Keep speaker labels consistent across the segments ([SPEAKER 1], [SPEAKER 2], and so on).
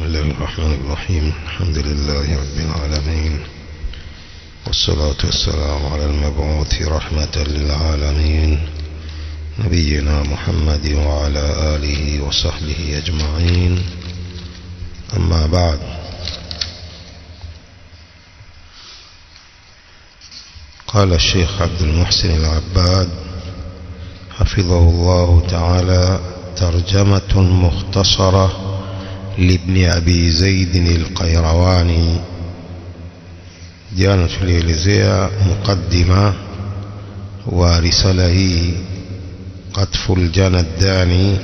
[SPEAKER 1] الله الرحمن الرحيم. الحمد لله رب العالمين، والصلاة والسلام على المبعوث رحمة للعالمين نبينا محمد وعلى آله وصحبه أجمعين. أما بعد، قال الشيخ عبد المحسن العباد حفظه الله تعالى: ترجمة مختصرة لابن أبي زيد القيرواني. جاءنا tulielezea مقدمة ورساله قطف الجنى الداني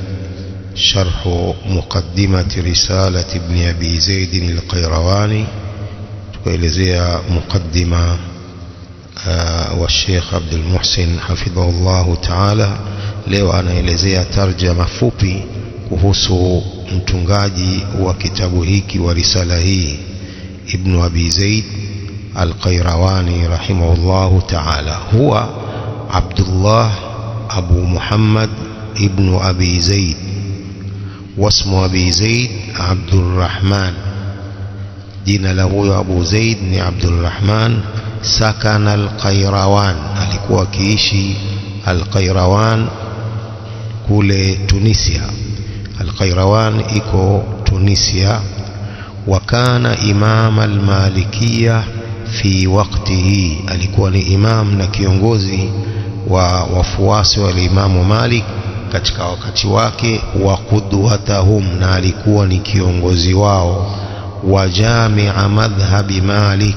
[SPEAKER 1] شرح مقدمة رسالة ابن أبي زيد القيرواني. tukaelezea مقدمة والشيخ عبد المحسن حفظه الله تعالى. leo anaelezea tarjama fupi kuhusu mtungaji wa kitabu hiki wa risala hii, Ibn Abi Zaid al-Qayrawani rahimahullahu ta'ala. huwa Abdullah Abu Muhammad Ibn Abi Zaid, wasmu Abi Zaid Abdurrahman. jina la huyo Abu Zaid ni Abdurrahman. sakana al-Qayrawan, alikuwa akiishi al-Qayrawan kule Tunisia. al-Qayrawan iko Tunisia. wakana imam al-Malikiyya fi waqtihi, alikuwa ni imam na kiongozi wa wafuasi wa Imam Malik katika wakati wake. wa qudwatahum, na alikuwa ni kiongozi wao. wa jami'a madhhabi Malik,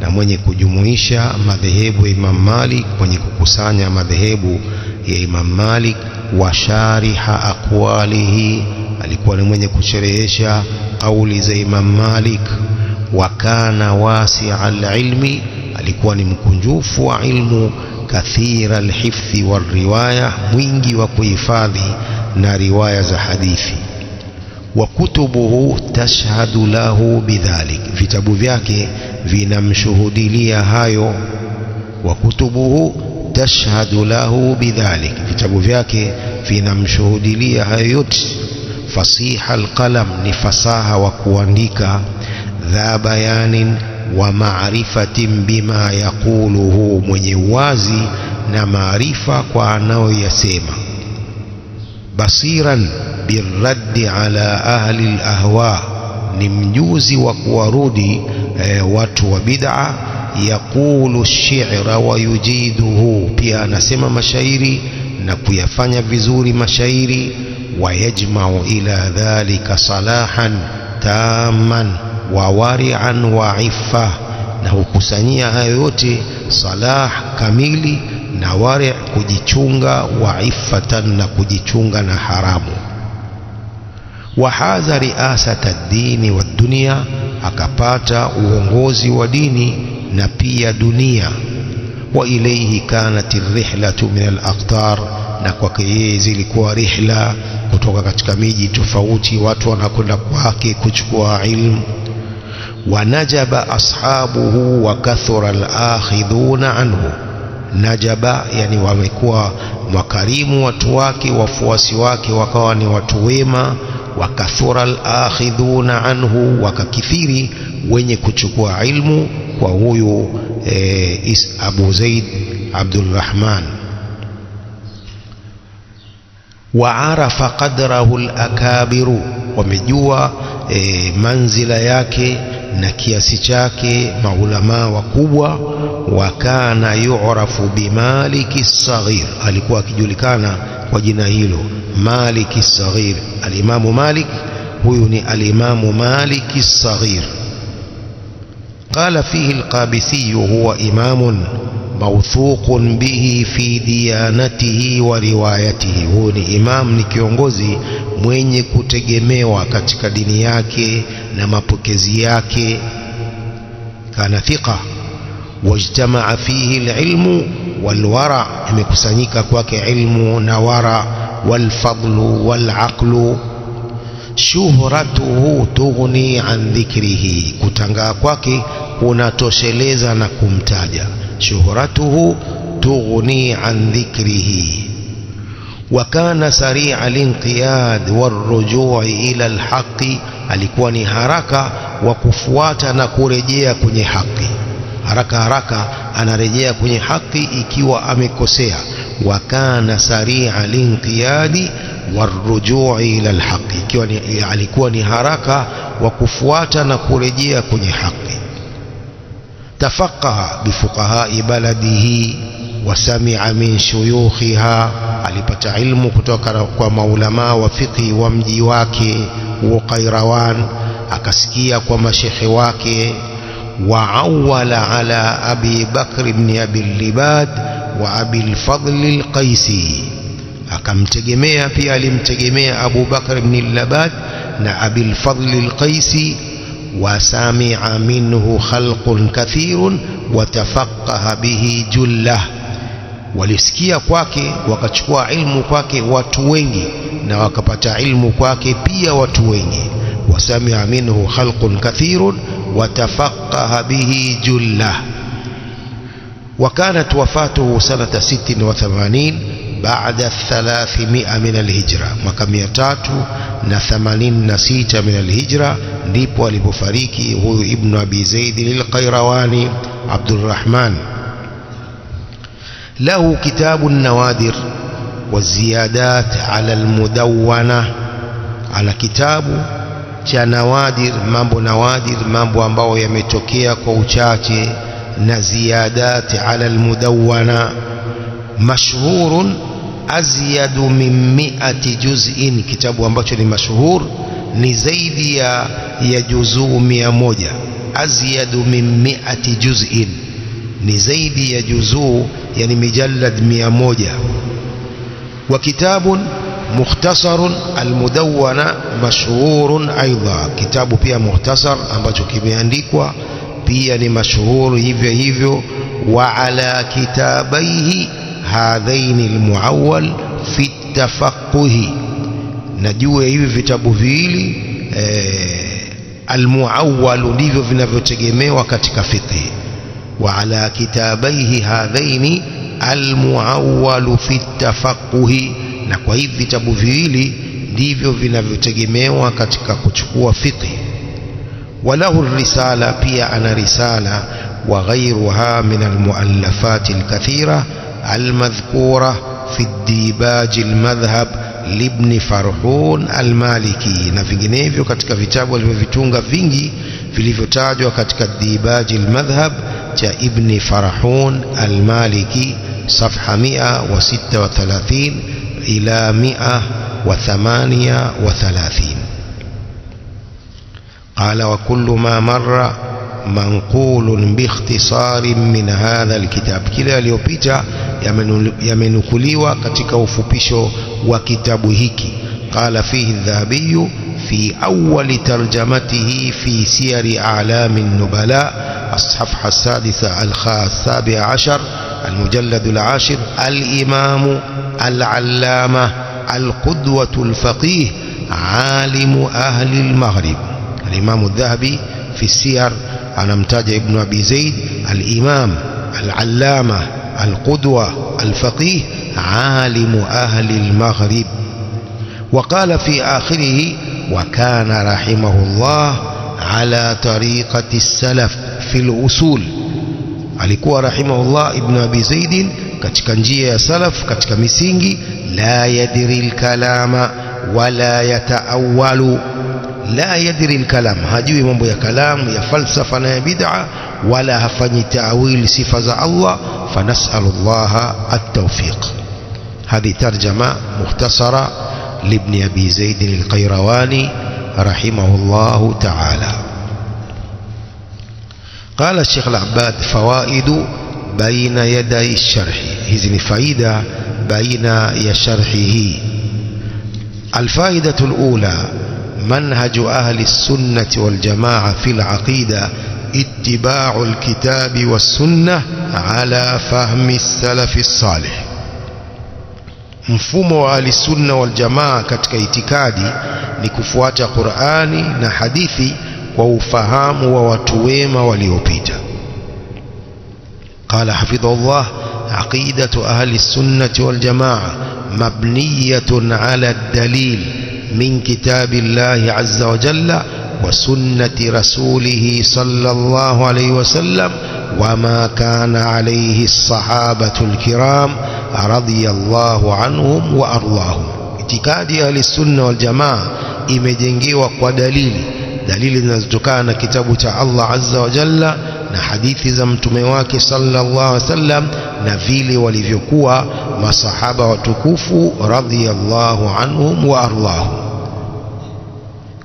[SPEAKER 1] na mwenye kujumuisha madhehebu ya Imam Malik, mwenye kukusanya madhehebu ya Imam Malik. wa shariha aqwalihi, alikuwa ni mwenye kusherehesha kauli za Imam Malik. wa kana wasi'a al-ilmi, alikuwa ni mkunjufu wa ilmu. kathira al-hifdhi war-riwaya, mwingi wa kuhifadhi na riwaya za hadithi. wa kutubuhu tashhadu lahu bidhalik, vitabu vyake vinamshuhudilia hayo. wa kutubuhu tashhadu lahu bidhalik, vitabu vyake vinamshuhudilia hayo yote. fasiha alqalam, ni fasaha wa kuandika. dha bayanin wa ma'rifatin bima yaquluhu, mwenye uwazi na maarifa kwa anayoyasema. basiran birraddi ala ahli alahwa, ni mjuzi wa kuwarudi watu wa bid'a. yaqulu ash-shi'ra wa yujiduhu, pia anasema mashairi na kuyafanya vizuri mashairi. wa yajma'u ila dhalika salahan tamman wa wari'an wa iffa, na hukusanyia hayo yote salah kamili na wari' kujichunga, wa iffatan, na kujichunga na haramu. wa hadha riasata ad-dini wa dunya, akapata uongozi wa dini na pia dunia. wa ilayhi kanat ar-rihlatu min al-aqtar, na kwake yeye zilikuwa rihla kutoka katika miji tofauti, watu wanakwenda kwake kuchukua ilmu. wa najaba ashabuhu wa kathura al-akhidhuna anhu. najaba, yani wamekuwa wakarimu watu wake, wafuasi wake wakawa ni watu wema. wa kathura al-akhidhuna anhu, wakakithiri wenye kuchukua ilmu kwa huyu Abu Zaid Abdurrahman. wa arafa qadrahu al-akabiru, wamejua manzila yake na kiasi chake maulama wakubwa. wa kana yu'rafu bimaliki as-saghir, alikuwa akijulikana kwa jina hilo Maliki as-Saghir. al-Imamu Malik, huyu ni al-Imamu Maliki as-Saghir. qala fihi al-Qabisi huwa imamun mawthuqun bihi fi diyanatihi wa riwayatihi, huyu ni imam, ni kiongozi mwenye kutegemewa katika dini yake na mapokezi yake. kana thiqa wajtamaa fihi al-ilmu wal-wara, imekusanyika kwake ilmu na wara. wal-fadlu wal-aqlu. shuhratuhu tughni an dhikrihi, kutangaa kwake kunatosheleza na kumtaja. shuhratuhu tughni an dhikrihi. وكان سريع الانقياد والرجوع إلى الحق alikuwa ni haraka wa kufuata na kurejea kwenye haki, haraka anarejea kwenye haki ikiwa amekosea. Wa kana sari'a linqiyadi warujui ila alhaqi, ikiwa alikuwa ni haraka wa kufuata na kurejea kwenye haki. Tafaqaha bifuqahai baladihi wa sami'a min shuyukhiha, alipata ilmu kutoka kwa maulama wa fiqhi wa mji wake wa Qairawan, akasikia kwa mashekhe wake. Wa awwala ala Abi Bakr ibn Abi Libad wa Abi al-Fadl al-Qaisi, akamtegemea pia, alimtegemea Abu Bakr ibn al-Labad na Abi al-Fadl al-Qaisi. Wa sami'a minhu khalqun kathirun wa tafaqaha bihi jullah, walisikia kwake wakachukua ilmu kwake watu wengi na wakapata ilmu kwake pia watu wengi. Wa sami'a minhu khalqun kathirun wa tafaqaha bihi jullah. وكانت وفاته سنة 86 بعد 300 من الهجرة، mwaka 386 من الهجرة ndipo alipofariki huyu Ibn Abi Zaid al-Qayrawani Abdurrahman. له كتاب النوادر والزيادات على المدونة، على kitabu cha nawadir, mambo nawadir, mambo ambayo yametokea kwa uchache, na ziyadat ala almudawwana. Mashhurun azyadu min 100 juz'in, kitabu ambacho ni mashhur, ni zaidi ya juzuu 100. Azyadu min 100 juz'in, ni zaidi ya juzuu, yani mijallad 100. Wa kitabun mukhtasarun almudawwana mashhurun aidha, kitabu pia mukhtasar ambacho kimeandikwa pia ni mashhur hivyo hivyo. Wa ala kitabaihi hadhaini almuawwal fi tafaqquhi, na juu ya hivi vitabu viwili almuawwal ndivyo vinavyotegemewa katika fiqh. Wa ala kitabaihi hadhaini almuawwal fi tafaqquhi, na kwa hivi vitabu viwili ndivyo vinavyotegemewa katika kuchukua fiqh. Walahu risala, pia ana risala. Wa ghayruha min almuallafat alkathira almadhkura fi dibaj almadhhab libni Farhun almaliki, na vinginevyo katika vitabu alivyovitunga vingi vilivyotajwa katika dibaj almadhhab cha Ibn Farhun almaliki, safha 136 ila 138. قال وكل ما مر منقول باختصار من هذا الكتاب، kila aliyopita yamenukuliwa katika ufupisho wa kitabu hiki. قال فيه الذهبي في أول ترجمته في سير أعلام النبلاء الصفحة 17 المجلد 10: الإمام العلامة القدوة الفقيه عالم أهل المغرب. الإمام الذهبي في السير أنا متاج ابن أبي زيد الإمام العلامة القدوة الفقيه عالم أهل المغرب. وقال في آخره: وكان رحمه الله على طريقة السلف في الأصول. alikuwa rahimahullah Ibn Abi Zaid katika njia ya salaf, katika misingi. La yadri al-kalama wala yataawwalu, la yadri al-kalam, hajui mambo ya kalamu, ya falsafa na ya bid'a, wala hafanyi ta'wil sifa za Allah. Fanas'alu Allah at-tawfiq. Hadi tarjama mukhtasara libni Abi Zaid al-Qayrawani rahimahullah ta'ala. قال الشيخ العباد: فوائد بين يدي الشرح. هذه فائدة بين يشرحه. الفائدة الأولى: منهج أهل السنة والجماعة في العقيدة اتباع الكتاب والسنة على فهم السلف الصالح. mfumo wa ahli sunna wal jamaa katika itikadi ni kufuata Qur'ani na hadithi kwa ufahamu wa watu wema waliopita. قال حفظه الله: عقيدة أهل السنة والجماعة مبنية على الدليل من كتاب الله عز وجل وسنة رسوله صلى الله عليه وسلم وما كان عليه الصحابة الكرام رضي الله عنهم وأرضاهم. itikadi ahli sunna wal jamaa imejengewa kwa dalili zinazotokana na kitabu cha Allah azza wa jalla na hadithi za mtume wake sallallahu alaihi wasallam na vile walivyokuwa masahaba watukufu radhiyallahu anhum wa ardhahum.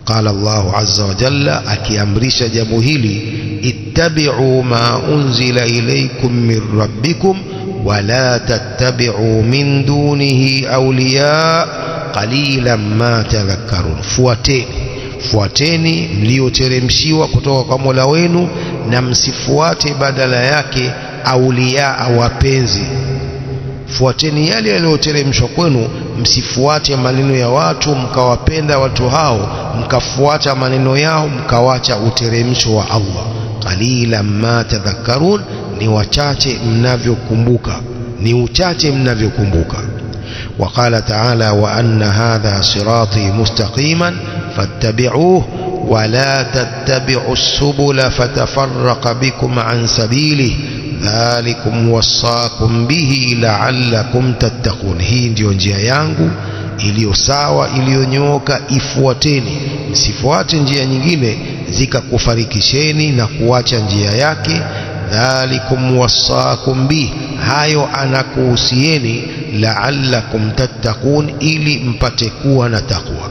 [SPEAKER 1] قال الله عز وجل akiamrisha jambo hili, ittabi'u ma unzila ilaykum min rabbikum wa la tattabi'u min dunihi awliya qalilan ma tadhakkarun. fuateni mlioteremshiwa kutoka kwa Mola wenu na msifuate badala yake auliya wapenzi. Fuateni yale yaliyoteremshwa kwenu, msifuate maneno ya watu mkawapenda watu hao, mkafuata maneno yao mkawacha uteremsho wa Allah. Qalilan ma tadhakkarun, ni wachache mnavyokumbuka, ni uchache mnavyokumbuka. وقال تعالى وأن هذا صراطي مستقيما فاتبعوه ولا تتبعوا السبل فتفرق بكم عن سبيله ذلكم وصاكم به لعلكم تتقون. hii ndio njia yangu iliyo sawa iliyonyooka, ifuateni, msifuate njia nyingine zikakufarikisheni na kuacha njia yake. dhalikum wasaakum bi, hayo anakuhusieni, la'allakum tattaqun, ili mpate kuwa na takwa.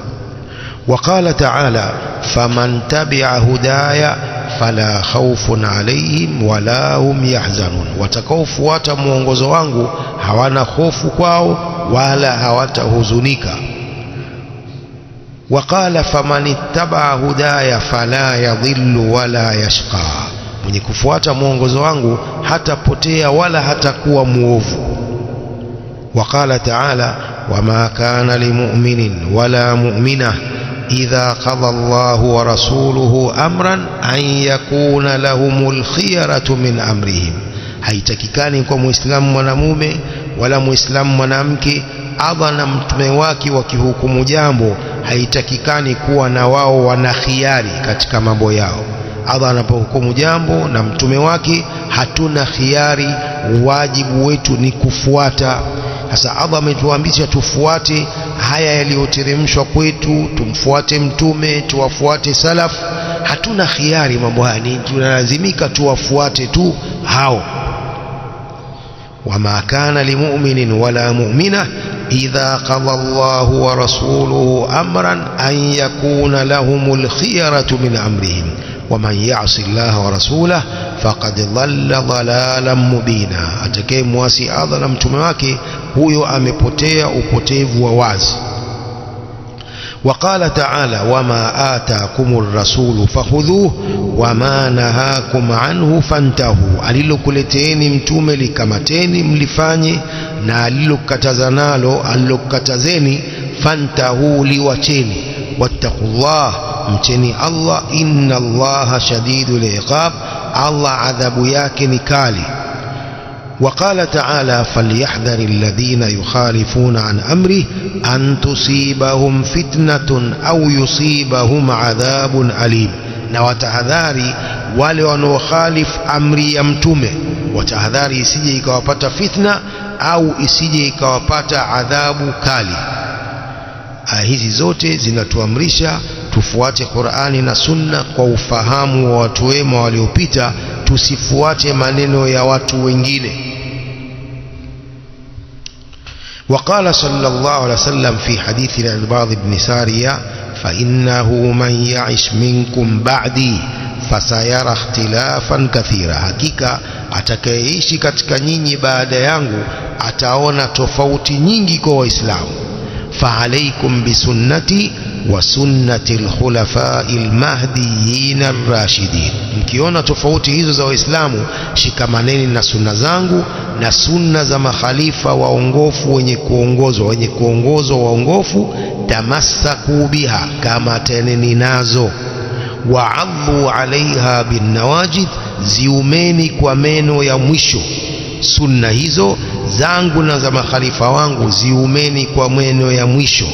[SPEAKER 1] وقال تعالى فمن تبع هدايا فلا خوف عليهم ولا هم يحزنون. watakaofuata mwongozo wangu hawana hofu kwao wala hawatahuzunika. وقال فمن اتبع هدايا فلا يضل ولا يشقى. mwenye kufuata mwongozo wangu hatapotea wala hatakuwa muovu. وقال تعالى وما كان لمؤمن ولا مؤمنة إذا قضى الله ورسوله أمرا أن يكون لهم الخيرة من أمرهم. haitakikani kwa muislamu mwanamume wala muislamu mwanamke Allah na mtume wake wakihukumu jambo, haitakikani kuwa na wao wana khiari katika mambo yao. Allah anapohukumu jambo na mtume wake hatuna khiari, wajibu wetu ni kufuata. Sasa Allah ametuamrisha tufuate haya yaliyoteremshwa kwetu, tumfuate mtume, tuwafuate salaf. Hatuna khiari mambo haya, ni tunalazimika tuwafuate tu hao. وما كان لمؤمن ولا مؤمنة إذا قضى الله ورسوله أمرا أن يكون لهم الخيرة من أمرهم ومن يعص الله ورسوله فقد ضل ضلالا مبينا. atakaye muasi Allah na mtume wake, huyo amepotea upotevu wa wazi. وقال تعالى وما آتاكم الرسول فخذوه وما نهاكم عنه فانتهوا. alilokuleteni mtume likamateni mlifanye, na alilokatazanalo alilokatazeni fantahu liwacheni. wattaqullah, mcheni Allah, inna Allaha shadidul iqab, Allah adhabu yake ni kali. وقال تعالى فليحذر الذين يخالفون عن أمره أن تصيبهم فتنة أو يصيبهم عذاب أليم. na watahadhari wale wanaokhalif amri ya mtume, watahadhari isije ikawapata fitna au isije ikawapata adhabu kali. Hizi zote zinatuamrisha tufuate Qur'ani na Sunna kwa ufahamu wa watu wema waliopita, tusifuate maneno ya watu wengine. وقال صلى الله عليه وسلم في حديث العرباض بن سارية فإنه من يعش منكم بعدي فسيرى اختلافا كثيرا. hakika atakayeishi katika nyinyi baada yangu ataona tofauti nyingi kwa Waislamu. فعليكم بسنتي وسنة الخلفاء المهديين الراشدين. mkiona tofauti hizo za Waislamu, shikamaneni na sunna zangu na sunna za makhalifa waongofu wenye kuongozwa waongofu. tamassaku biha, kama teneni nazo. wa'adhu alaiha bin nawajid, ziumeni kwa meno ya mwisho. sunna hizo zangu na za makhalifa wangu ziumeni kwa meno ya mwisho.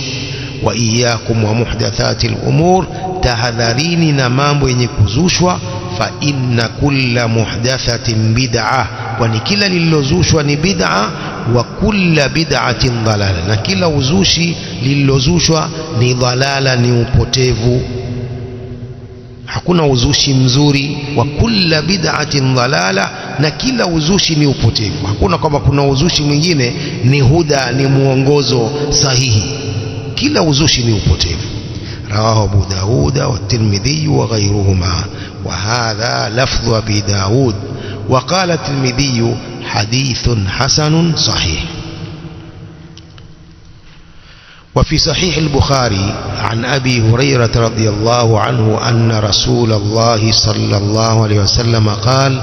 [SPEAKER 1] wa iyyakum wa muhdathatil umur, tahadharini na mambo yenye kuzushwa. Fa inna kulla muhdathatin bid'ah, kwani kila lililozushwa ni bid'a. Wa kulla bid'atin dalala, na kila uzushi lililozushwa ni dalala, ni upotevu. Hakuna uzushi mzuri. Wa kulla bid'atin dalala, na kila uzushi ni upotevu. Hakuna kwamba kuna uzushi mwingine ni huda, ni muongozo sahihi. Kila uzushi ni upotevu. Rawahu Abu Daud wa Tirmidhi wa ghayruhuma, wa hadha lafdhu Abi Daud. Wa qala Tirmidhi hadithun hasanun sahih. وفي صحيح البخاري عن أبي هريرة رضي الله عنه أن رسول الله صلى الله عليه وسلم قال: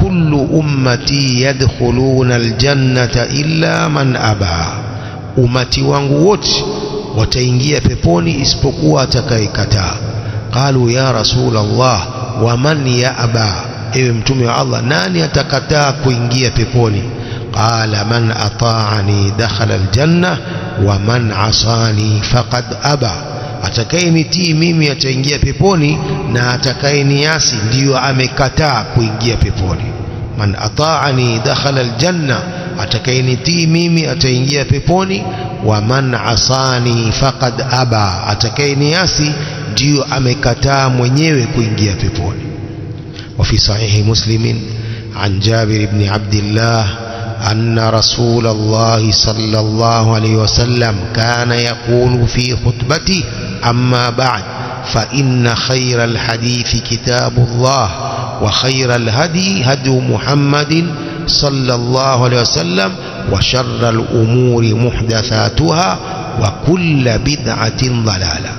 [SPEAKER 1] كل أمتي يدخلون الجنة إلا من أبى. أمتي wangu wote wataingia peponi isipokuwa atakayekataa. قالوا يا رسول الله ومن يأبى, ewe mtume wa Allah, nani atakataa kuingia peponi? قال: من أطاعني دخل الجنة ومن عصاني فقد أبى. Atakayenitii mimi ataingia peponi, na atakayeniasi ndiyo amekataa kuingia peponi. Man ata'ani dakhala aljanna, atakayenitii mimi ataingia peponi. Wa man asani faqad aba, atakayeniasi ndiyo amekataa mwenyewe kuingia peponi. Wa fi sahihi Muslim an Jabir ibn Abdullah أن رسول الله صلى الله عليه وسلم كان يقول في خطبته: أما بعد فإن خير الحديث كتاب الله، وخير الهدي هدي محمد صلى الله عليه وسلم، وشر الأمور محدثاتها، وكل بدعة ضلالة.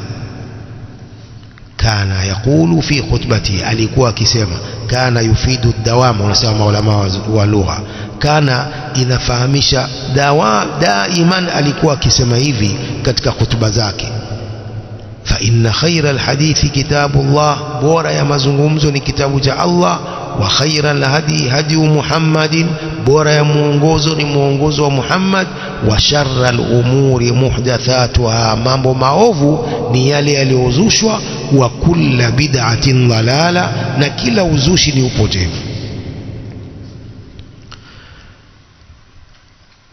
[SPEAKER 1] كان يقول في خطبته، alikuwa akisema. Kana yufidu dawama, wanasema maulama wa lugha. Kana inafahamisha daiman, alikuwa akisema hivi katika hutuba zake. Fa inna khayra alhadithi kitabullah, bora ya mazungumzo ni kitabu cha Allah. Wa khayra alhadi hadi Muhammadin, bora ya muongozo ni muongozo wa Muhammad. Wa sharra alumuri muhdathatuha, mambo maovu ni yale yaliyozushwa. Wa kulla bid'atin dalala, na kila uzushi ni upotevu.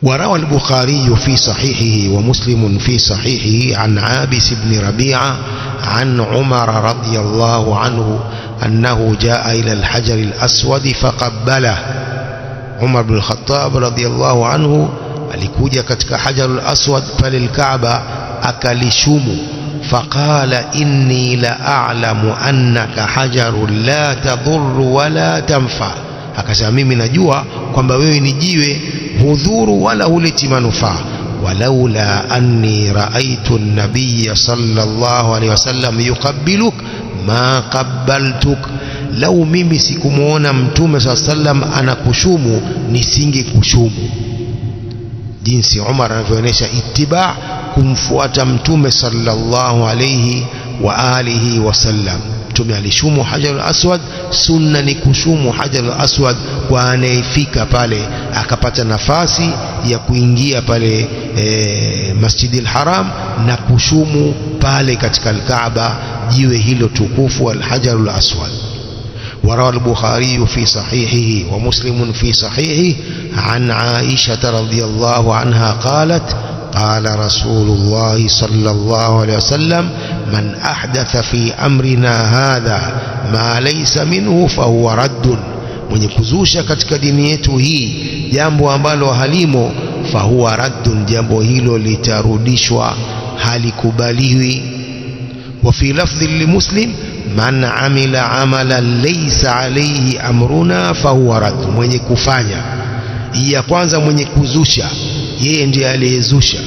[SPEAKER 1] وروى البخاري في صحيحه ومسلم في صحيحه عن عابس بن ربيعة عن عمر رضي الله عنه أنه جاء إلى الحجر الأسود فقبله. عمر بن الخطاب رضي الله عنه alikuja katika hajarul aswad pale al-Kaaba akalishumu. Faqala inni la a'lamu annaka hajarun la tadhurru wala tanfa, akasema mimi najua kwamba wewe ni jiwe, hudhuru wala huleti manufaa. Walaula anni raaitu an-nabiy sallallahu alayhi wasallam yuqabbiluk ma qabbaltuk, lau mimi sikumuona mtume sallallahu alayhi wasallam anakushumu nisingekushumu. Jinsi Umar anavyoonyesha ittiba, kumfuata mtume sallallahu alayhi wa alihi wasallam. Mtume alishumu hajarul aswad, sunna ni kushumu hajarul aswad kwa anayefika pale akapata nafasi ya kuingia pale Masjidil Haram na kushumu pale katika al-Kaaba, jiwe hilo tukufu al-hajarul aswad. وروى البخاري في صحيحه ومسلم في صحيحه عن عائشة رضي الله عنها قالت: قال رسول الله صلى الله عليه وسلم: من أحدث في أمرنا هذا ما ليس منه فهو رد. mwenye kuzusha katika dini yetu hii jambo ambalo halimo, fahuwa raddun, jambo hilo litarudishwa, halikubaliwi. Wa fi lafdhi limuslim: man amila amalan laysa alayhi amruna fahuwa radd. Mwenye kufanya hii ya kwanza, mwenye kuzusha, yeye ndiye aliyezusha.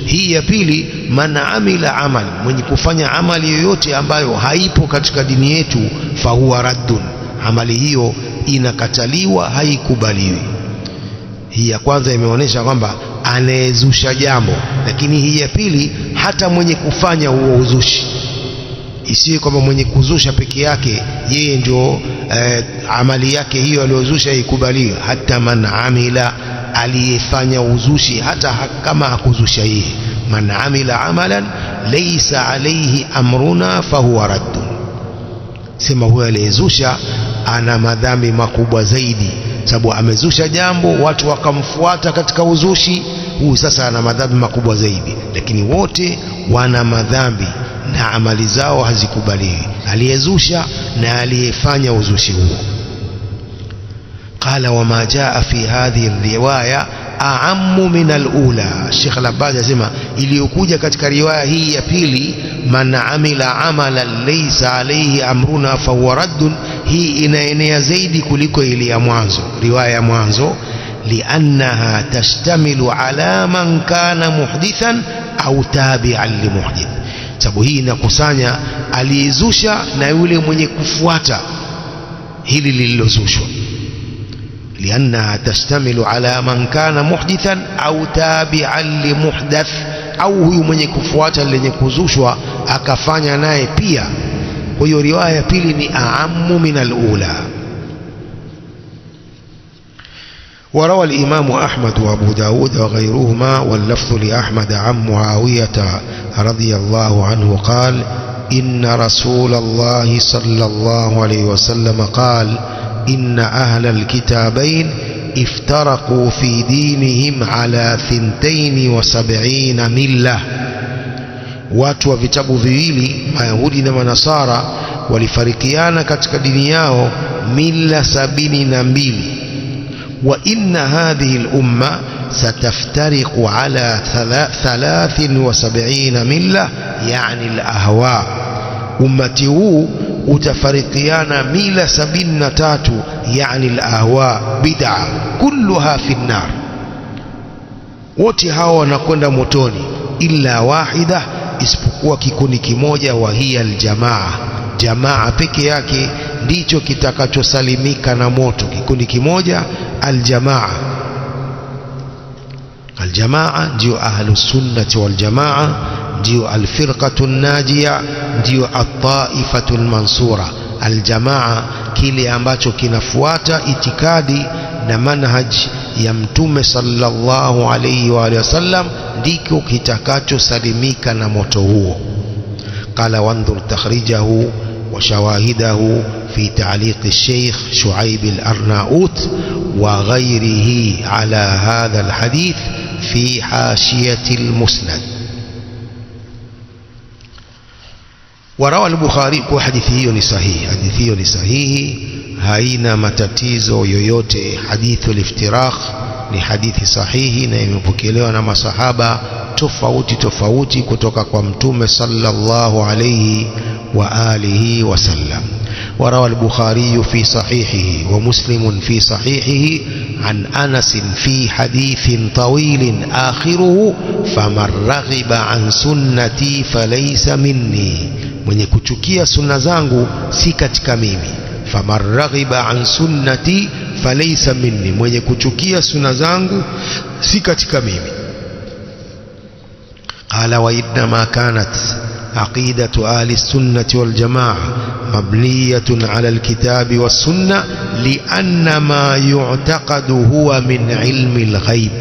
[SPEAKER 1] Hii ya pili, man amila amal, mwenye kufanya amali yoyote ambayo haipo katika dini yetu, fahuwa raddun, amali hiyo inakataliwa, haikubaliwi. Hii ya kwanza imeonyesha kwamba anayezusha jambo, lakini hii ya pili hata mwenye kufanya huo uzushi, isiwe kwamba mwenye kuzusha peke yake yeye ndio amali yake hiyo aliyozusha ikubaliwe. Hata man amila, aliyefanya uzushi hata kama hakuzusha yeye, man amila amalan laysa alayhi amruna fahuwa raddun, sema huyo aliyezusha ana madhambi makubwa zaidi, sababu amezusha jambo watu wakamfuata katika uzushi, huyu sasa ana madhambi makubwa zaidi. Lakini wote wana madhambi na amali zao hazikubaliwi, aliyezusha na aliyefanya uzushi huo. Qala wama jaa fi hadhihi riwaya a'ammu min al-ula. Sheikh al-Abbad anasema iliyokuja katika riwaya hii ya pili, man amila amalan laysa alayhi amruna fahuwa raddun, hii inaenea zaidi kuliko ile ya mwanzo, riwaya ya mwanzo, liannaha tashtamilu ala man kana muhdithan au tabi'an limuhdith, sababu hii inakusanya aliyezusha na yule mwenye kufuata hili lililozushwa. لأنها تشتمل على من كان محدثا أو تابعا لمحدث, au huyu mwenye kufuata lenye kuzushwa akafanya naye pia. Kwa hiyo riwaya ya pili ni a'ammu min al-ula. وروى الإمام أحمد وأبو داود وغيرهما واللفظ لأحمد عن معاوية رضي الله عنه قال إن رسول الله صلى الله عليه وسلم قال إن أهل الكتابين افترقوا في دينهم على 72 ملة. watu wa vitabu viwili Mayahudi na Manasara walifarikiana katika dini yao mila 72. wa inna hadhihi al-umma sataftariqu ala 73 milla, yani al-ahwa. ummati huu utafarikiana mila 73, yani al-ahwa, bid'a kulluha fi an-nar, wote hao wanakwenda motoni, illa wahida, isipokuwa kikundi kimoja, wa hiya al-jamaa. Jamaa peke yake ndicho kitakachosalimika na moto, kikundi kimoja, al-jamaa. Al-jamaa ndio ahlus sunnati wal jamaa, ndio al-firqatu an-najia, ndio at-taifatu al-mansura. Al-jamaa kile ambacho kinafuata itikadi na manhaj ya Mtume sallallahu alayhi wa alihi wasallam, ndiko kitakachosalimika na moto huo. Qala wandhur takhrijahu wa shawahidahu fi ta'liq al-Sheikh Shu'aib al-Arnaut wa ghayrihi ala hadha al-hadith fi hashiyati al-Musnad. وروى البخاري kwa hadithi hiyo ni sahihi, hadithi hiyo ni sahihi, haina matatizo yoyote. Hadithu al-iftiraq ni hadithi sahihi na imepokelewa na masahaba tofauti tofauti kutoka kwa Mtume sallallahu alayhi wa alihi wasallam. وروى البخاري في صحيحه ومسلم في صحيحه عن أنس في حديث طويل آخره فمن رغب عن سنتي فليس مني, mwenye kuchukia sunna zangu si katika mimi. faman raghiba an sunnati falaysa minni, mwenye kuchukia sunna zangu si katika mimi. qala wa inma kanat aqidatu ahli sunnati wal jamaa mabniyatun ala alkitabi was sunna lianna ma yu'taqadu huwa min ilmi alghaib.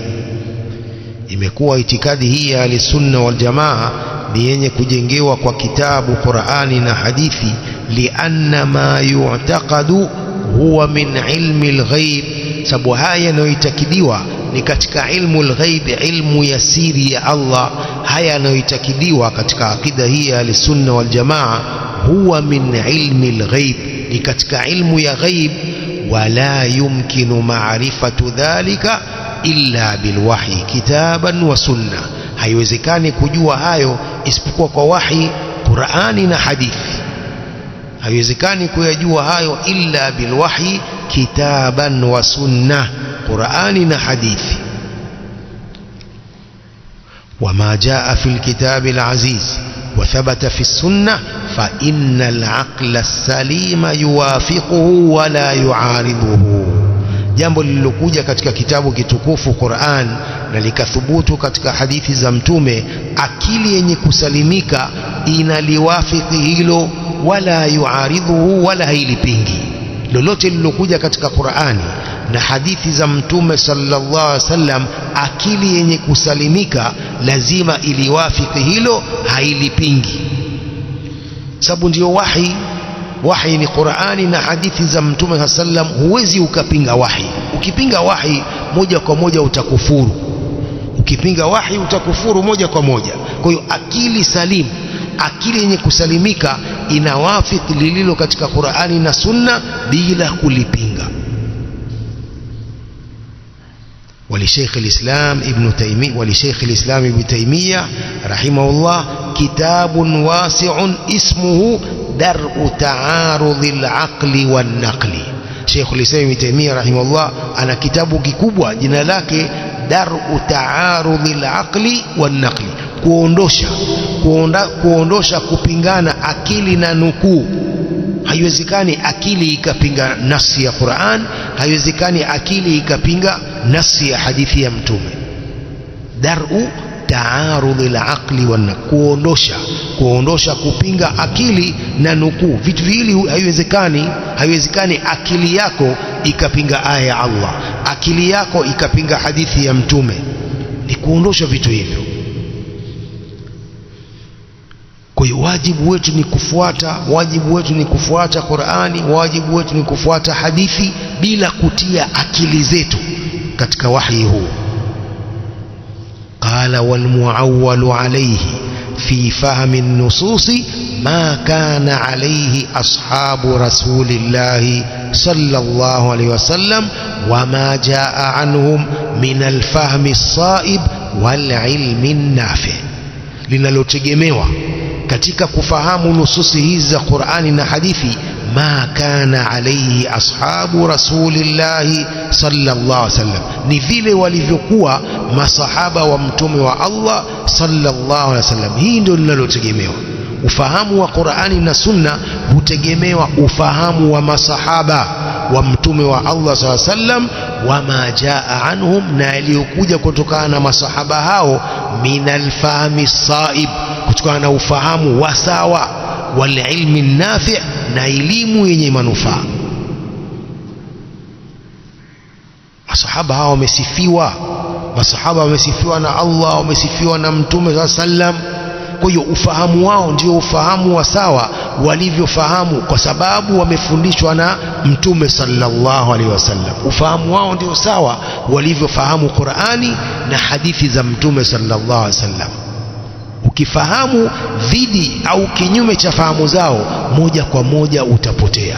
[SPEAKER 1] Imekuwa itikadi hii ya ahli sunna wal jamaa ni yenye kujengewa kwa kitabu, Qur'ani na hadithi, lianna ma yu'taqadu huwa min ilmi al-ghaib, sababu haya yanayoitakidiwa ni katika ilmu al-ghaib, ilmu ya siri ya Allah. Haya yanayoitakidiwa katika akida hii ya al-sunna wal jamaa huwa min ilmi al-ghaib, ni katika ilmu ya ghaib. wala yumkinu ma'rifatu dhalika illa bilwahyi kitaban wa sunna, haiwezekani kujua hayo isipokuwa kwa wahi, Qur'ani na hadithi. haiwezekani kuyajua hayo illa bilwahyi kitaban wa sunna, Qur'ani na hadithi. وما جاء في الكتاب العزيز وثبت في السنة فإن العقل السليم يوافقه ولا يعارضه. jambo lililokuja katika kitabu kitukufu Qur'an na likathubutu katika hadithi za Mtume, akili yenye kusalimika inaliwafiki hilo, wala yuaridhuhu, wala hailipingi. Lolote lililokuja katika Qur'ani na hadithi za Mtume sallallahu alaihi wasallam, akili yenye kusalimika lazima iliwafiki hilo, hailipingi, sababu ndio wahi. Wahi ni Qur'ani na hadithi za Mtume sallam. Huwezi ukapinga wahi. Ukipinga wahi moja kwa moja utakufuru. Ukipinga wahi utakufuru moja kwa moja. Kwa hiyo akili salimu, akili yenye kusalimika inawafiki lililo katika Qur'ani na Sunna bila kulipinga. ولشيخ الإسلام ابن تيمية رحمه الله كتاب واسع اسمه درء تعارض العقل والنقل. شيخ الإسلام ابن تيمية رحمه الله أنا كتابه كikubwa jina lake درء تعارض العقل والنقل, kuondosha kupingana akili na nukuu. Haiwezekani akili ikapinga nafsi ya Qur'an, haiwezekani akili ikapinga nafsi ya hadithi ya Mtume. Dar'u ta'arudh al-aqli wan, kuondosha kupinga akili na nukuu. Vitu hili haiwezekani akili yako ikapinga aya ya Allah, akili yako ikapinga hadithi ya Mtume. Ni kuondosha vitu hivyo. Kwa hiyo wajibu wetu ni kufuata Qur'ani, wajibu wetu ni kufuata hadithi bila kutia akili zetu katika wahi huu. Qala wal muawwalu alayhi fi fahmi an-nusus ma kana alayhi ashabu rasulillahi sallallahu alayhi wasallam wama jaa anhum min al-fahmi as-sa'ib wal ilmi an-nafi'. Linalotegemewa katika kufahamu nususi hizi za Qur'ani na hadithi, ma kana alayhi ashabu rasulillahi sallallahu alaihi wasallam, ni vile walivyokuwa masahaba wa mtume wa Allah sallallahu alaihi wasallam. Hii ndio linalotegemewa. Ufahamu wa Qur'ani na Sunna hutegemewa ufahamu wa masahaba wa mtume wa Allah sallallahu alaihi wasallam, wama jaa anhum, na yaliyokuja kutokana na masahaba hao, minal fahmi saib, kutokana na ufahamu wa sawa, wal ilmi nafi', na elimu yenye manufaa. Masahaba hao wamesifiwa na Allah, wamesifiwa na mtume sallallahu alaihi wasallam. Kwa hiyo ufahamu wao ndio ufahamu wa sawa walivyofahamu, kwa sababu wamefundishwa na mtume sallallahu alaihi wasallam. Ufahamu wao ndio sawa walivyofahamu Qur'ani na hadithi za mtume sallallahu alaihi wasallam. Ukifahamu dhidi au kinyume cha fahamu zao, moja kwa moja utapotea.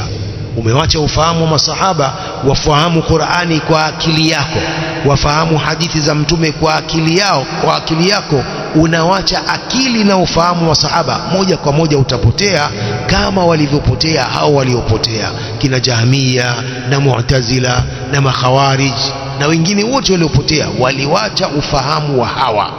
[SPEAKER 1] Umewacha ufahamu wa masahaba, wafahamu Qur'ani kwa akili yako, wafahamu hadithi za mtume kwa akili yako, unawacha akili na ufahamu wa sahaba, moja kwa moja utapotea kama walivyopotea hao waliopotea kina Jahmiya na Mu'tazila na Makhawarij na wengine wote waliopotea, waliwacha ufahamu wa hawa.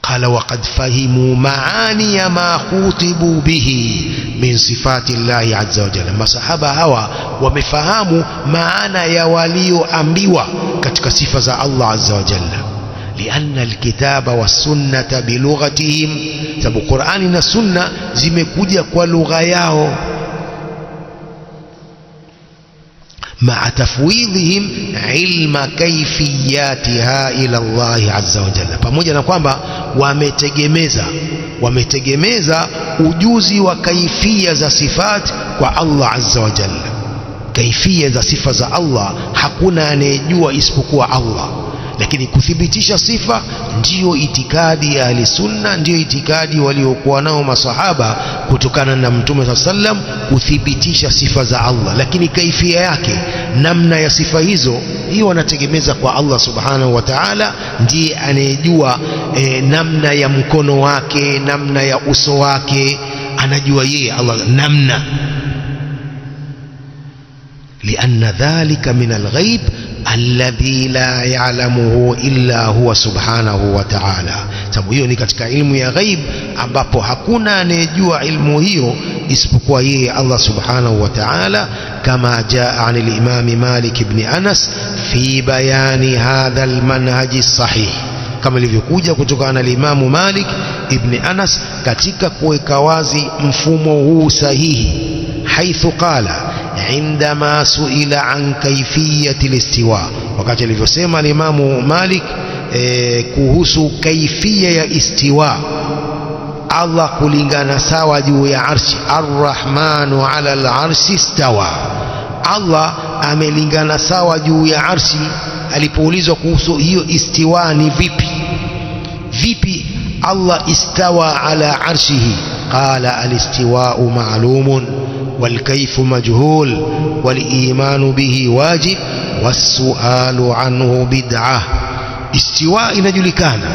[SPEAKER 1] قال وقد فهموا معاني ما خطبوا به من صفات الله عز وجل. masahaba hawa wamefahamu maana ya walioambiwa katika sifa za Allah azza wa jalla. لأن الكتاب والسنة بلغتهم, sababu Qur'ani na Sunna zimekuja kwa lugha yao. مع تفويضهم علم كيفياتها إلى الله عز وجل, pamoja na kwamba wametegemeza ujuzi wa kaifia za sifat kwa Allah azza wa jalla. Kaifia za sifa za Allah hakuna anayejua isipokuwa Allah, lakini kuthibitisha sifa ndiyo itikadi ya ahli sunna, ndiyo itikadi waliokuwa nao masahaba kutokana na mtume sallam, kuthibitisha sifa za Allah. Lakini kaifia yake, namna ya sifa hizo, hiyo wanategemeza kwa Allah subhanahu wa ta'ala. Ndiye anayejua namna ya mkono wake, namna ya uso wake, anajua yeye Allah namna. لأن ذلك من الغيب الذي لا يعلمه إلا هو سبحانه وتعالى. sababu hiyo ni katika ilmu ya ghaib ambapo hakuna anayejua ilmu hiyo isipokuwa yeye Allah subhanahu wa ta'ala, kama jaa an al-Imam Malik ibn Anas fi bayani hadha al-manhaj as-sahih, kama ilivyokuja kutokana na Imam Malik ibn Anas katika kuweka wazi mfumo huu sahihi, haithu qala عندما سئل عن كيفية الاستواء, wakati alivyosema Imam Malik kuhusu kaifia ya istiwa, Allah kulingana sawa juu ya arshi. Ar-Rahmanu ala al-arshi istawa, Allah amelingana sawa juu ya arshi. Alipoulizwa kuhusu hiyo istiwa ni vipi Allah istawa ala arshihi, qala al-istiwa'u ma'lumun wal kayfu majhul wal imanu bihi wajib was-su'alu anhu bid'ah. Istiwa inajulikana,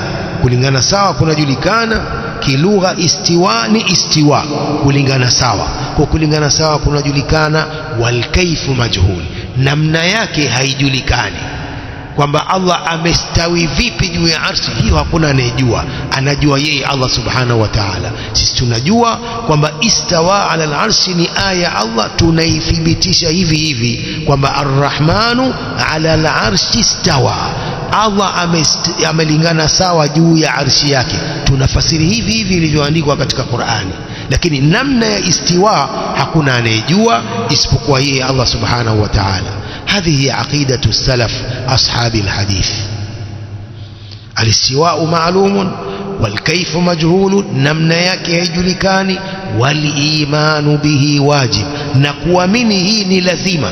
[SPEAKER 1] kulingana sawa kunajulikana kilugha. Istiwa ni istiwa, kulingana sawa. Kwa kulingana sawa kunajulikana. Wal kayfu majhul, namna yake haijulikani, kwamba Allah amestawi vipi juu ya arshi, hiyo hakuna anayejua. Anajua yeye Allah subhanahu wa ta'ala. Sisi tunajua kwamba istawa ala al-arshi ni aya Allah, tunaithibitisha hivi kwamba ar-Rahmanu ala al-arshi istawa, Allah amelingana sawa juu ya arshi yake. Tunafasiri hivi ilivyoandikwa katika Qur'ani, lakini namna ya istiwa hakuna anayejua isipokuwa yeye Allah subhanahu wa ta'ala. هذه عقيدة السلف أصحاب الحديث. الاستواء معلوم والكيف مجهول، نمنا yake haijulikani. والإيمان به واجب، na kuamini hii ni lazima,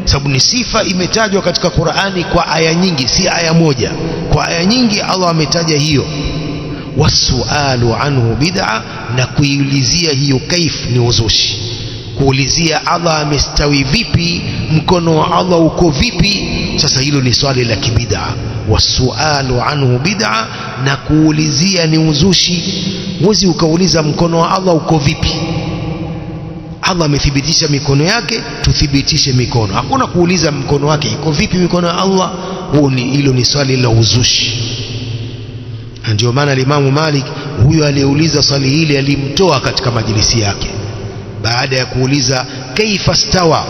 [SPEAKER 1] sababu ni sifa imetajwa katika Qur'ani kwa aya nyingi, si aya moja, kwa aya nyingi Allah ametaja hiyo. wasualu anhu bid'a, na kuiulizia hiyo kaif ni uzushi. Kuulizia Allah amestawi vipi, mkono wa Allah uko vipi, sasa hilo ni swali la kibid'a. wasualu anhu bid'a, na kuulizia ni uzushi. Mwezi ukauliza mkono wa Allah uko vipi. Allah amethibitisha mikono yake, tuthibitishe mikono. Hakuna kuuliza mkono wake iko vipi, mikono ya Allah. Hilo ni swali la uzushi. Ndio maana Imam Malik huyo aliyeuliza swali hili alimtoa katika majlisi yake. Baada ya kuuliza kaifa stawa,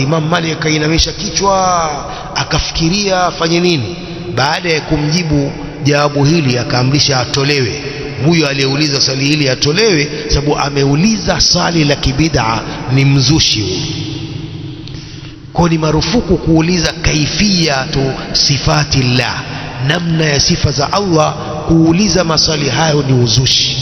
[SPEAKER 1] Imam Malik akainamisha kichwa akafikiria afanye nini. Baada ya kumjibu jawabu hili akaamrisha atolewe. Huyo aliyeuliza swali hili atolewe, sababu ameuliza swali la kibid'a, ni mzushi huyo. Kwa ni marufuku kuuliza kaifiyatu sifatillah, namna ya sifa za Allah. Kuuliza maswali hayo ni uzushi,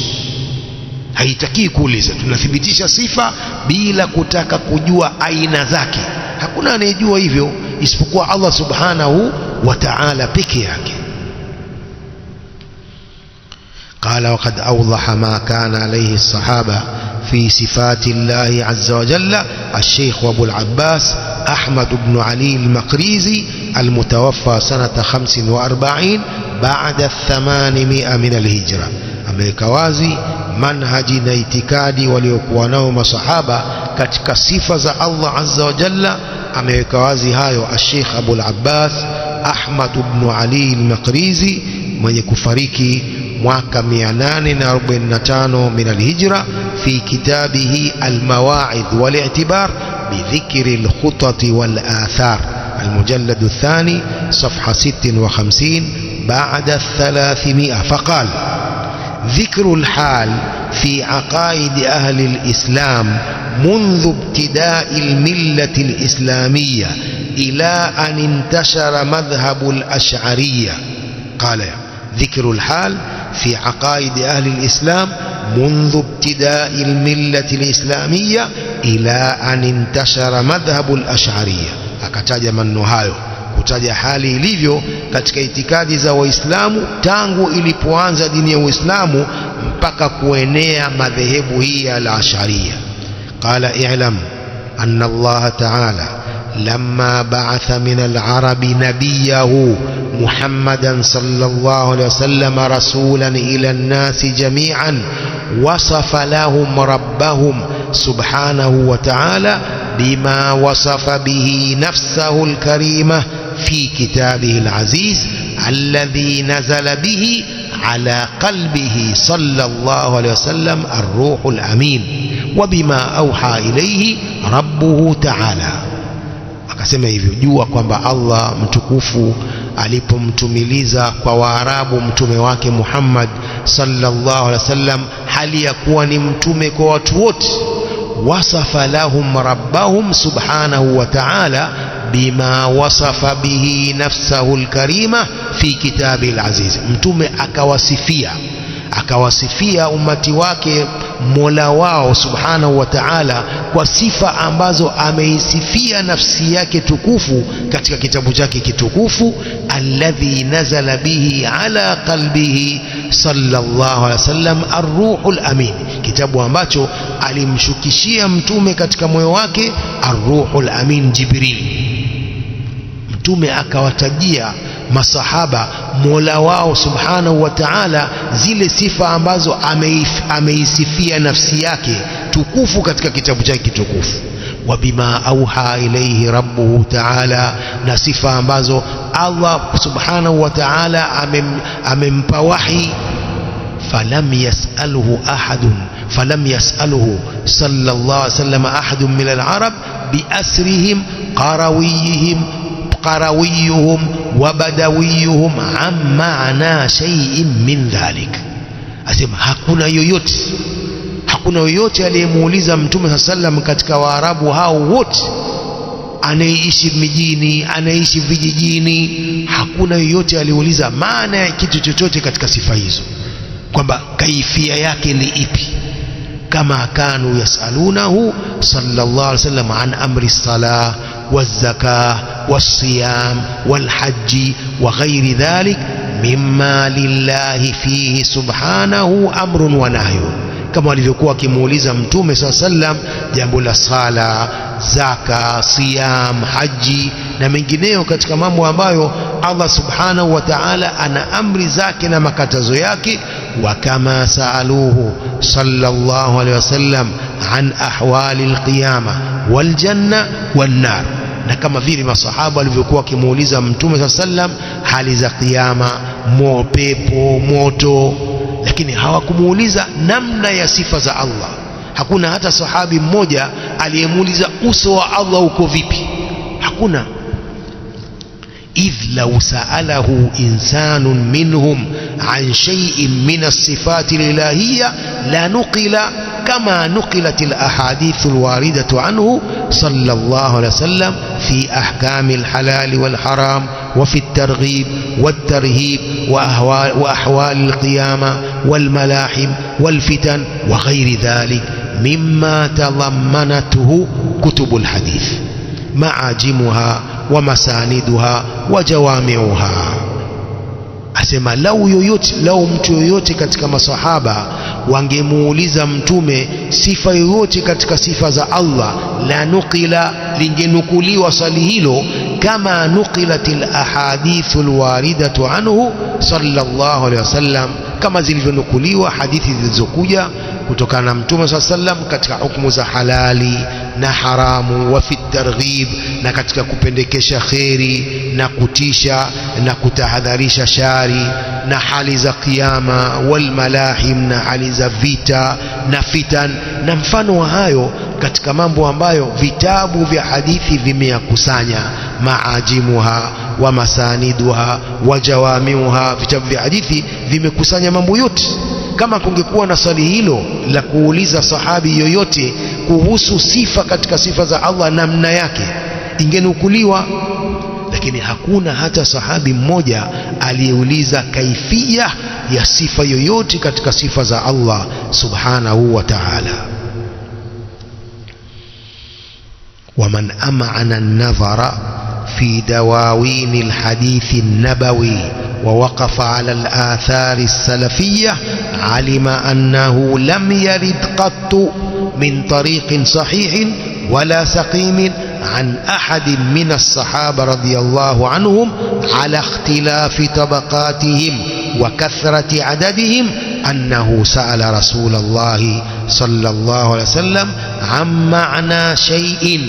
[SPEAKER 1] haitaki kuuliza. Tunathibitisha sifa bila kutaka kujua aina zake. Hakuna anayejua hivyo isipokuwa Allah subhanahu wa ta'ala peke yake. قال وقد أوضح ما كان عليه الصحابة في صفات الله عز وجل الشيخ أبو العباس أحمد بن علي المقريزي المتوفى سنة 45 بعد 800 من الهجرة. ameweka wazi manhaji na itikadi waliokuwa nao masahaba katika sifa za Allah azza wa jalla. ameweka wazi hayo Sheikh Abu al-Abbas Ahmad ibn Ali al-Maqrizi mwenye kufariki mwaka 845 min al-hijra fi kitabihi al-Mawa'idh wal-i'tibar bidhikri al-khutat wal-athar المجلد الثاني صفحة 56 بعد 300. فقال ذكر الحال في عقائد أهل الإسلام منذ ابتداء الملة الإسلامية إلى أن انتشر مذهب الأشعرية. قال ذكر الحال في عقائد أهل الإسلام منذ ابتداء الملة الإسلامية إلى أن انتشر مذهب الأشعرية. akataja maneno hayo kutaja hali ilivyo katika itikadi za Waislamu tangu ilipoanza dini ya Uislamu mpaka kuenea madhehebu hii ya al-Ash'ariyya. Qala i'lam anna Allah ta'ala lamma ba'atha min al-arabi nabiyahu Muhammadan sallallahu alayhi wasallam rasulan ila an-nasi jami'an wasafa lahum rabbahum subhanahu wa ta'ala بما وصف به نفسه الكريمة في كتابه العزيز الذي نزل به على قلبه صلى الله عليه وسلم الروح الأمين وبما أوحى إليه ربه تعالى. akasema hivyo, jua kwamba Allah mtukufu alipomtumiliza kwa Waarabu mtume wake Muhammad sallallahu alaihi wasallam hali ya kuwa ni mtume kwa watu wote, وصف لهم ربهم سبحانه وتعالى بما وصف به نفسه الكريمة في fi kitabi al-aziz. Mtume akawasifia umati wake Mola wao subhanahu wa ta'ala kwa sifa ambazo ameisifia nafsi yake tukufu katika kitabu chake kitukufu, alladhi nazala bihi ala qalbihi sallallahu alaihi wasallam ar-ruhul amin, kitabu ambacho alimshukishia mtume katika moyo wake ar-ruhul amin, Jibril. Mtume akawatajia masahaba Mola wao subhanahu wa ta'ala zile sifa ambazo ameisifia nafsi yake tukufu katika kitabu chake kitukufu. Wa bima auha ilayhi rabbuhu ta'ala, na sifa ambazo Allah subhanahu wa ta'ala amempa wahi. falam yasaluhu sallallahu alayhi wasallam ahadun min al-arab bi asrihim qarawiyuhum wa badawiyuhum an ma'na shay'in min dhalik. Asema hakuna yoyote aliyemuuliza Mtume sallam katika Waarabu hao wote, anayeishi mijini, anaishi vijijini, hakuna yoyote aliuliza maana ya kitu chochote katika sifa hizo, kwamba kaifia yake ni ipi. Kama kanu yasalunahu sallallahu alaihi wasallam an amri as-salah waz-zakah was-siyam wal-hajj wa ghairi dhalik mimma lillahi fihi subhanahu amrun wa nahyun, kama walivyokuwa wakimuuliza Mtume sallam jambo la sala, zaka, siyam, haji na mengineyo katika mambo ambayo Allah subhanahu wa ta'ala ana amri zake na makatazo yake. Wa kama saaluhu sallallahu alaihi wasallam an ahwali alqiyama waljanna wannar, na kama vile masahaba walivyokuwa wakimuuliza Mtume sallam hali za kiyama, pepo, moto, lakini hawakumuuliza namna ya sifa za Allah. Hakuna hata sahabi mmoja aliyemuuliza uso wa Allah uko vipi, hakuna. idh law sa'alahu insanun minhum an shay'in min as-sifati al-ilahiyya la nuqila kama nuqilat al-ahadith al-waridatu anhu sallallahu alayhi wasallam fi ahkam al-halal wal-haram wa fi at-targhib wat-tarhib wa ahwal al-qiyamah wal-malahim wal-fitan wa ghayri dhalik mimma tadammanatuhu kutub al-hadith maajimuha wa masaniduha wa jawami'uha. Asema lau mtu yoyote katika masahaba wangemuuliza Mtume sifa yoyote katika sifa za Allah, la nuqila, lingenukuliwa swali hilo kama nuqilatil ahadithul waridatu anhu sallallahu alaihi wasallam, kama zilivyonukuliwa hadithi zilizokuja kutokana na Mtume sallam katika hukumu za halali na haramu, wa fi targhib, na katika kupendekesha kheri na kutisha na kutahadharisha shari, na hali za kiyama, wal malahim, na hali za vita na fitan, na mfano wa hayo katika mambo ambayo vitabu vya hadithi vimeyakusanya, maajimuha wa masaniduha wa jawamiuha. Vitabu vya hadithi vimekusanya mambo yote. Kama kungekuwa na swali hilo la kuuliza sahabi yoyote kuhusu sifa katika sifa za Allah namna yake, ingenukuliwa, lakini hakuna hata sahabi mmoja aliyeuliza kaifia ya sifa yoyote katika sifa za Allah subhanahu wa ta'ala. ومن أمعن النظر في دواوين الحديث النبوي ووقف على الآثار السلفية علم أنه لم يرد قط من طريق صحيح ولا سقيم عن أحد من الصحابة رضي الله عنهم على اختلاف طبقاتهم وكثرة عددهم أنه سأل رسول الله صلى الله عليه وسلم عن معنى شيء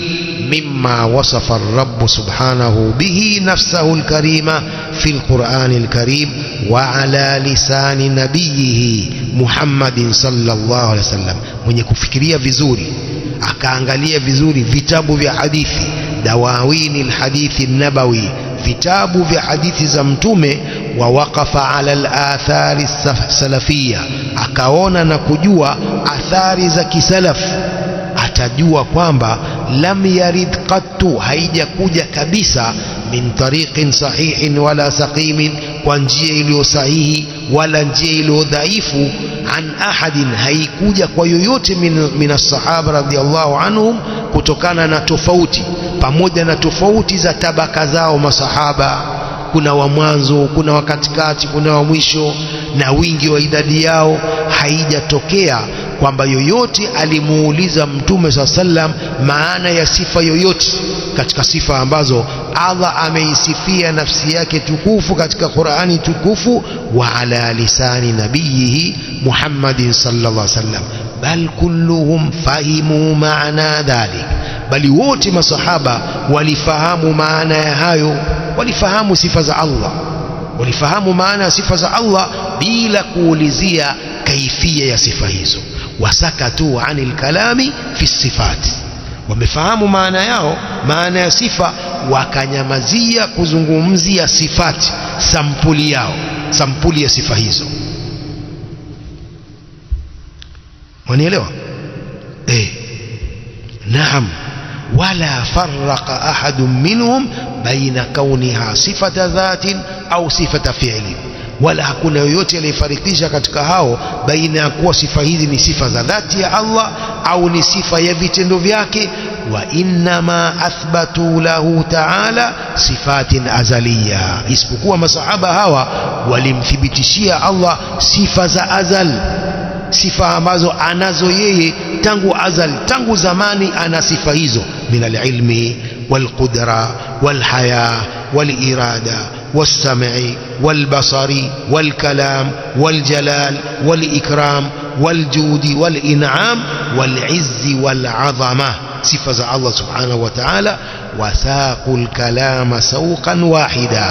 [SPEAKER 1] مما وصف الرب سبحانه به نفسه الكريمة في القرآن الكريم وعلى لسان نبيه محمد صلى الله عليه وسلم. mwenye kufikiria vizuri akaangalia vizuri vitabu vya hadithi, dawawini alhadithi nabawi, vitabu vya hadithi za Mtume, wa waqafa ala al-athari salafia, akaona na kujua athari za kisalaf, atajua kwamba lam yarid qattu, haijakuja kabisa min tariqin sahihin wala saqimin, kwa njia iliyo sahihi wala njia iliyo dhaifu, an ahadin, haikuja kwa yoyote minas sahaba radhiallahu anhum, kutokana na tofauti, pamoja na tofauti za tabaka zao masahaba. Kuna wa mwanzo, kuna wa katikati, kuna wa mwisho, na wingi wa idadi yao. Haijatokea kwamba yoyote alimuuliza Mtume SAW maana ya sifa yoyote katika sifa ambazo Allah ameisifia nafsi yake tukufu katika Qur'ani tukufu, wa ala lisani nabiyihi Muhammadin sallallahu alaihi wasallam, bal kulluhum fahimu maana dhalik, bali wote masahaba walifahamu maana ya hayo, walifahamu sifa za Allah, walifahamu maana ya sifa za Allah bila kuulizia kaifia ya sifa hizo. Wasakatu anil kalami fi sifati, wamefahamu maana yao, maana ya sifa, wakanyamazia kuzungumzia sifati, sampuli yao, sampuli ya sifa hizo. Wanielewa? Naam. Wala farraqa ahadun minhum baina kauniha sifata dhatin au sifata fi'lin, wala hakuna yoyote aliyefarikisha katika hao baina ya kuwa sifa hizi ni sifa za dhati ya Allah au ni sifa ya vitendo vyake. Wa innama athbatu lahu ta'ala sifatin azaliya, isipokuwa masahaba hawa walimthibitishia Allah sifa za azal, sifa ambazo anazo yeye tangu azal, tangu zamani ana sifa hizo, min alilmi walqudra walhaya walirada والسمع والبصر والكلام والجلال والإكرام والجود والإنعام والعز والعظمة، صفة الله سبحانه وتعالى. وساقوا الكلام سوقا واحدا،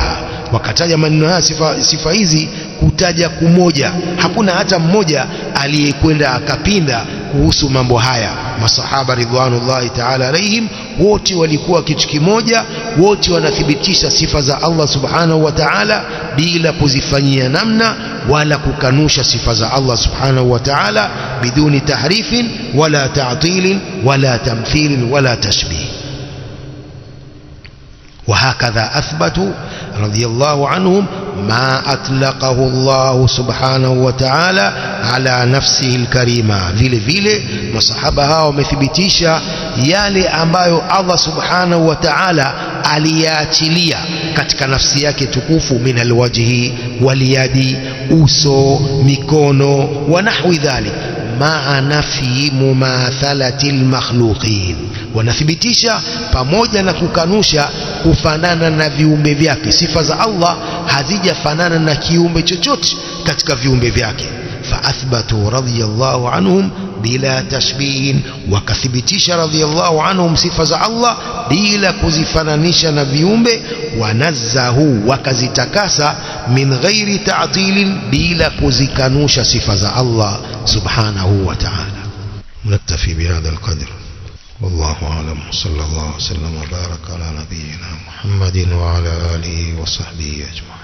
[SPEAKER 1] wakataja maneno haya sifa hizi kutaja kumoja, hakuna hata mmoja aliyekwenda akapinda kuhusu mambo haya. Masahaba ridwanullahi ta'ala alaihim wote walikuwa kitu kimoja, wote wanathibitisha sifa za Allah subhanahu wa ta'ala bila kuzifanyia namna wala kukanusha sifa za Allah subhanahu wa ta'ala biduni tahrifin wala ta'tilin wala tamthilin wala tashbih. وهكذا أثبتوا رضي الله عنهم ما أطلقه الله سبحانه وتعالى على نفسه الكريمة. vile vile masahaba hao wamethibitisha yale ambayo Allah subhanahu wa ta'ala aliyaachilia katika nafsi yake tukufu, min alwajhi waliyadi, uso, mikono, wa nahwi dhalik, maa nafi mumathalati almakhluqin, wanathibitisha pamoja na kukanusha kufanana na viumbe vyake. Sifa za Allah hazijafanana na kiumbe chochote katika viumbe vyake. Faathbatu radhiyallahu anhum bila tashbihin, wakathibitisha radhiyallahu anhum sifa za Allah bila kuzifananisha na viumbe. Wanazzahu, wakazitakasa, min ghairi ta'tilin, bila kuzikanusha sifa za Allah subhanahu wa ta'ala. Naktafi bihadha alqadr, wallahu a'lam. Sallallahu alaihi wasallam wa baraka ala nabiyyina Muhammadin wa ala alihi wa sahbihi ajma'in.